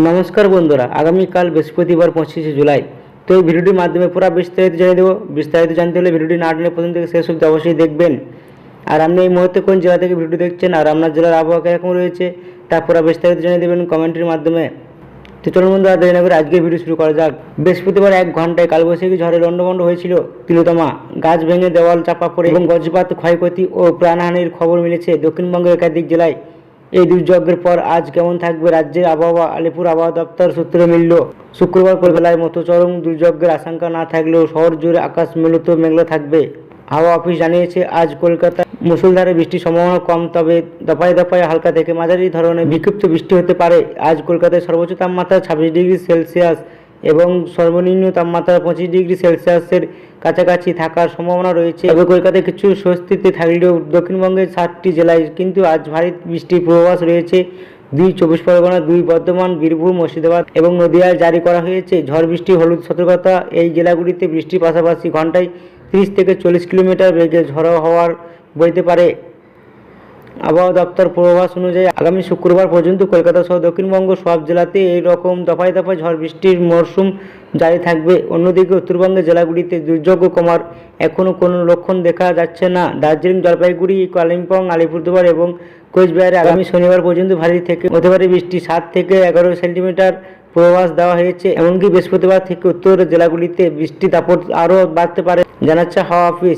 নমস্কার বন্ধুরা, আগামীকাল বৃহস্পতিবার 25শে জুলাই। তো এই ভিডিওটির মাধ্যমে পুরো বিস্তারিত জানিয়ে দেবো। বিস্তারিত জানতে হলে ভিডিওটি না টেনে প্রথম থেকে শেষ অবধি অবশ্যই দেখবেন। আর আপনি এই মুহূর্তে কোন জেলা থেকে ভিডিও দেখছেন আর আপনার জেলার আবহাওয়া কীরকম রয়েছে তা পুরো বিস্তারিত জানিয়ে দেবেন কমেন্টের মাধ্যমে। তো চলুন বন্ধুরা, দেরি না করে আজকের ভিডিও শুরু করা যাক। বৃহস্পতিবার 1 ঘন্টায় কালবৈশাখী ঝড়ে লণ্ডভণ্ড হয়েছিল তিলোতমা। গাছ ভেঙে দেওয়াল চাপা পড়ে এবং বজ্রপাত, ক্ষয়ক্ষতি ও প্রাণহানির খবর মিলেছে দক্ষিণবঙ্গের একাধিক জেলায়। এই দুর্যোগের পর আজ কেমন থাকবে রাজ্যের আবহাওয়া? আলিপুর আবহাওয়া দপ্তর সূত্রে মিলল, শুক্রবার কলকাতার মতো চরম দুর্যোগের আশঙ্কা না থাকলেও শহর জুড়ে আকাশ মূলত মেঘলা থাকবে। হাওয়া অফিস জানিয়েছে, আজ কলকাতায় মুষলধারে বৃষ্টির সম্ভাবনা কম, তবে দফায় দফায় হালকা থেকে মাঝারি ধরনের বিক্ষিপ্ত বৃষ্টি হতে পারে। আজ কলকাতায় সর্বোচ্চ তাপমাত্রা 26 ডিগ্রি সেলসিয়াস এবং সর্বনিম্ন তাপমাত্রা 25 ডিগ্রি সেলসিয়াসের কাছাকাছি থাকার সম্ভাবনা রয়েছে। তবে কলকাতায় কিছু স্বস্তিতে থাকলেও দক্ষিণবঙ্গের 7টি জেলায় কিন্তু আজ ভারী বৃষ্টির পূর্বাভাস রয়েছে। 2 চব্বিশ পরগনা, 2 বর্ধমান, বীরভূম, মুর্শিদাবাদ এবং নদিয়ায় জারি করা হয়েছে ঝড় বৃষ্টির হলুদ সতর্কতা। এই জেলাগুলিতে বৃষ্টির পাশাপাশি ঘন্টায় 30 থেকে 40 কিলোমিটার বেগে ঝড়ো হওয়ার বইতে পারে। আবহাওয়া দপ্তর পূর্বাভাস অনুযায়ী আগামী শুক্রবার পর্যন্ত কলকাতা সহ দক্ষিণবঙ্গ সব জেলাতে এই রকম দফায় দফায় ঝড় বৃষ্টির মরশুম জারি থাকবে। অন্যদিকে উত্তরবঙ্গের জেলাগুলিতে দুর্যোগ কমার এখনও কোনো লক্ষণ দেখা যাচ্ছে না। দার্জিলিং, জলপাইগুড়ি, কালিম্পং, আলিপুরদুয়ার এবং কোচবিহারে আগামী শনিবার পর্যন্ত ভারী থেকে অতি ভারী বৃষ্টি 7 থেকে 11 সেন্টিমিটার পূর্বাভাস দেওয়া হয়েছে। এমনকি বৃহস্পতিবার থেকে উত্তরের জেলাগুলিতে বৃষ্টির দাপট আরও বাড়তে পারে জানাচ্ছে হাওয়া অফিস।